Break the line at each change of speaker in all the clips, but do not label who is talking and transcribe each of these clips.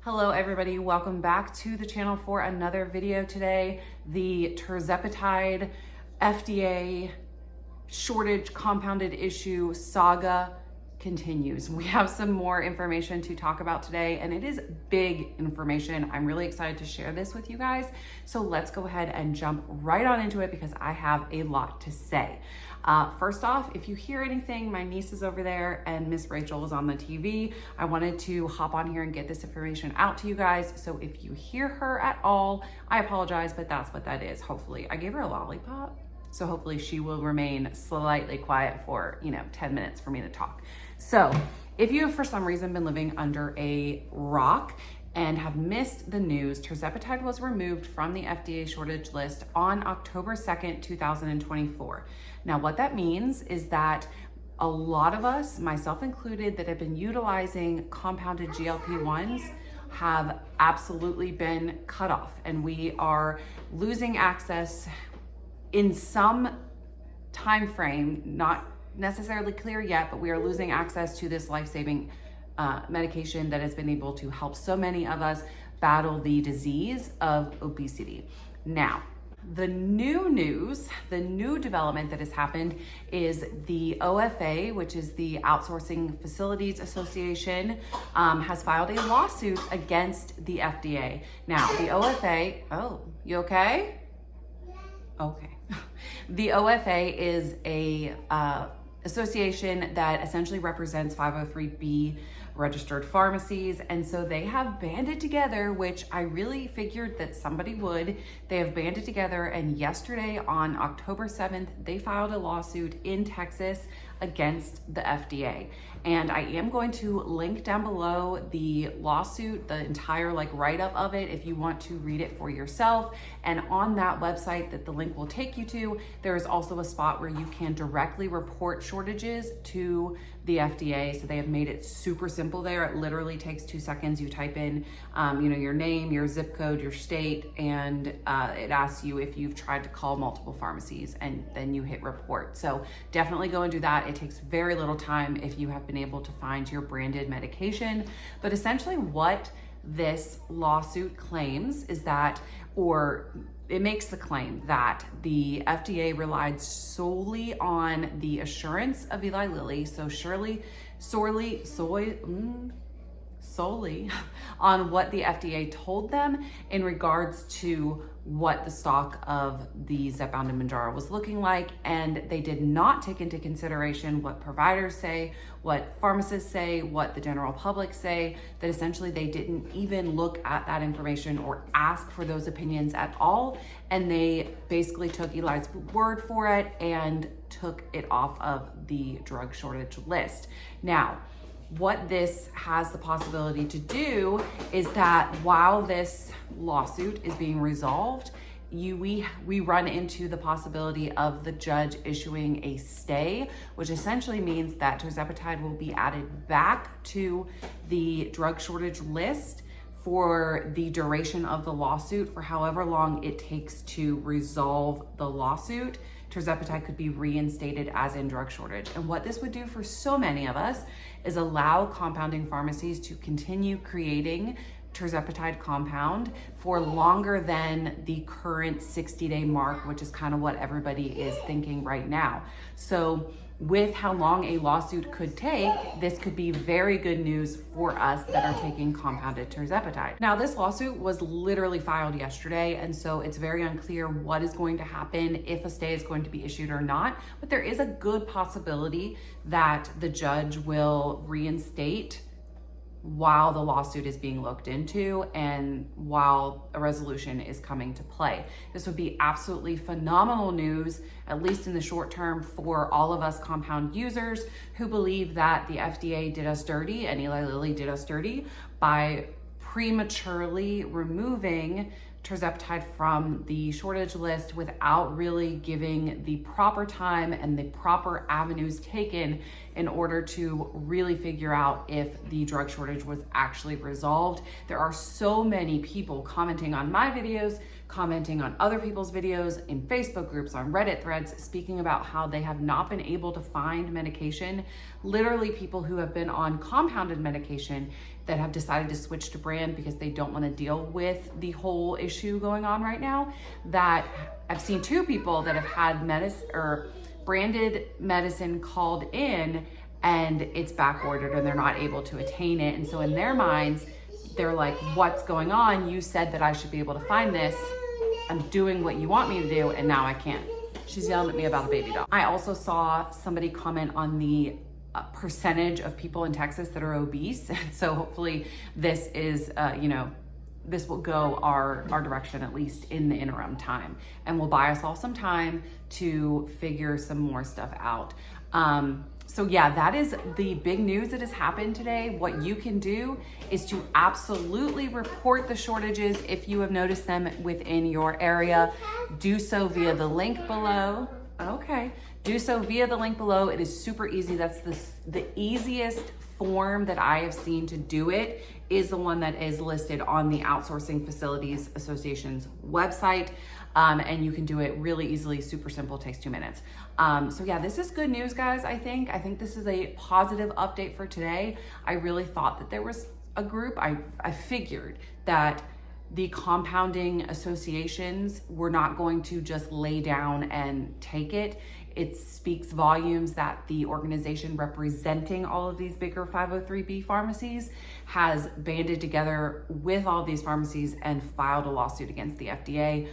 Hello everybody, welcome back to the channel for another video today. The Tirzepatide FDA shortage compounded issue saga continues. We have some more information to talk about today, and it is big information. I'm really excited to share this with you guys. So let's go ahead and jump right on into it because I have a lot to say. First off, if you hear anything, my niece is over there and Miss Rachel is on the TV. I wanted to hop on here and get this information out to you guys. So if you hear her at all, I apologize, but that's what that is. Hopefully, I gave her a lollipop. So hopefully she will remain slightly quiet for, 10 minutes for me to talk. So if you have for some reason been living under a rock and have missed the news, Tirzepatide was removed from the FDA shortage list on October 2nd, 2024. Now, what that means is that a lot of us, myself included, that have been utilizing compounded GLP-1s have absolutely been cut off, and we are losing access in some time frame, not necessarily clear yet, but we are losing access to this life-saving medication that has been able to help so many of us battle the disease of obesity. Now, the new news, the new development that has happened is the OFA, which is the Outsourcing Facilities Association, has filed a lawsuit against the FDA. Now, the OFA, oh, you okay? Okay. The OFA is a association that essentially represents 503B registered pharmacies, and so they have banded together, which I really figured that somebody would. They have banded together, and yesterday on October 7th, they filed a lawsuit in Texas against the FDA. And I am going to link down below the lawsuit, the entire write-up of it, if you want to read it for yourself. And on that website that the link will take you to, there is also a spot where you can directly report shortages to the FDA. So they have made it super simple there. It literally takes 2 seconds. You type in, your name, your zip code, your state, and it asks you if you've tried to call multiple pharmacies, and then you hit report. So definitely go and do that. It takes very little time if you have been able to find your branded medication. But essentially what this lawsuit claims is that, or it makes the claim that the FDA relied solely on the assurance of Eli Lilly, so solely on what the FDA told them in regards to what the stock of the Zepbound and Mounjaro was looking like, and they did not take into consideration what providers say, what pharmacists say, what the general public say, that essentially they didn't even look at that information or ask for those opinions at all, and they basically took Eli's word for it and took it off of the drug shortage list. Now, what this has the possibility to do is that while this lawsuit is being resolved, we run into the possibility of the judge issuing a stay, which essentially means that Tirzepatide will be added back to the drug shortage list for the duration of the lawsuit, for however long it takes to resolve the lawsuit. Tirzepatide could be reinstated as in drug shortage. And what this would do for so many of us is allow compounding pharmacies to continue creating Tirzepatide compound for longer than the current 60-day mark, which is kind of what everybody is thinking right now. So with how long a lawsuit could take, this could be very good news for us that are taking compounded Tirzepatide. Now, this lawsuit was literally filed yesterday, and so it's very unclear what is going to happen, if a stay is going to be issued or not, but there is a good possibility that the judge will reinstate while the lawsuit is being looked into and while a resolution is coming to play. This would be absolutely phenomenal news, at least in the short term, for all of us compound users who believe that the FDA did us dirty and Eli Lilly did us dirty by prematurely removing Tirzepatide from the shortage list without really giving the proper time and the proper avenues taken in order to really figure out if the drug shortage was actually resolved. There are so many people commenting on my videos, commenting on other people's videos, in Facebook groups, on Reddit threads, speaking about how they have not been able to find medication. Literally people who have been on compounded medication that have decided to switch to brand because they don't want to deal with the whole issue going on right now. That I've seen 2 people that have had medicine or branded medicine called in and it's back ordered and they're not able to attain it. And so in their minds, they're like, what's going on? You said that I should be able to find this. I'm doing what you want me to do and now I can't. She's yelling at me about a baby doll. I also saw somebody comment on the percentage of people in Texas that are obese. So hopefully this is, this will go our direction, at least in the interim time, and will buy us all some time to figure some more stuff out. So yeah, that is the big news that has happened today. What you can do is to absolutely report the shortages if you have noticed them within your area. Do so via the link below. Okay, do so via the link below. It is super easy. That's the easiest form that I have seen to do it is the one that is listed on the Outsourcing Facilities Association's website. And you can do it really easily, super simple, takes 2 minutes. So yeah, this is good news, guys. I think this is a positive update for today. I really thought that there was a group, I figured that the compounding associations were not going to just lay down and take it. It speaks volumes that the organization representing all of these bigger 503B pharmacies has banded together with all of these pharmacies and filed a lawsuit against the FDA.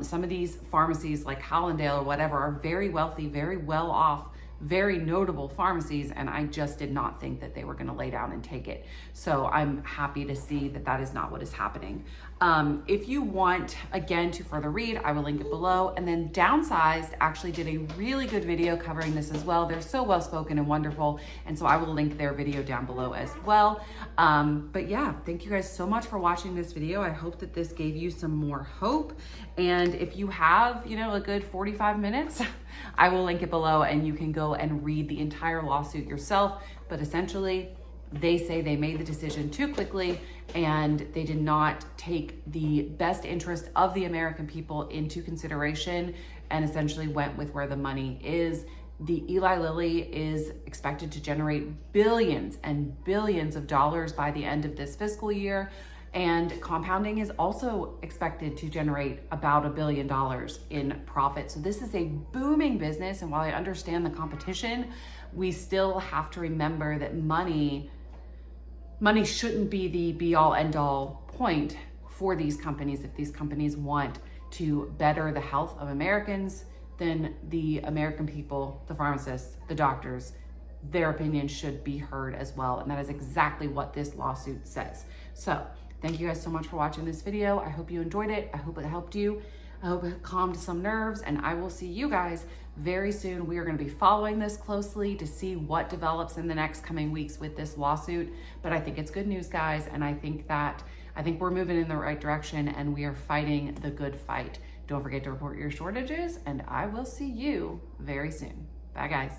Some of these pharmacies like Hallandale or whatever are very wealthy, very well off, very notable pharmacies, and I just did not think that they were gonna lay down and take it. So I'm happy to see that that is not what is happening. If you want, again, to further read, I will link it below. And then Downsized actually did a really good video covering this as well. They're so well-spoken and wonderful, and so I will link their video down below as well. But yeah, thank you guys so much for watching this video. I hope that this gave you some more hope. And if you have, a good 45 minutes, I will link it below and you can go and read the entire lawsuit yourself. But essentially, they say they made the decision too quickly and they did not take the best interest of the American people into consideration and essentially went with where the money is. The Eli Lilly is expected to generate billions and billions of dollars by the end of this fiscal year. And compounding is also expected to generate about $1 billion in profit. So this is a booming business. And while I understand the competition, we still have to remember that money shouldn't be the be all end all point for these companies. If these companies want to better the health of Americans, then the American people, the pharmacists, the doctors, their opinion should be heard as well. And that is exactly what this lawsuit says. So thank you guys so much for watching this video. I hope you enjoyed it. I hope it helped you. I hope it calmed some nerves, and I will see you guys very soon. We are going to be following this closely to see what develops in the next coming weeks with this lawsuit. But I think it's good news, guys, and I think we're moving in the right direction and we are fighting the good fight. Don't forget to report your shortages, and I will see you very soon. Bye, guys.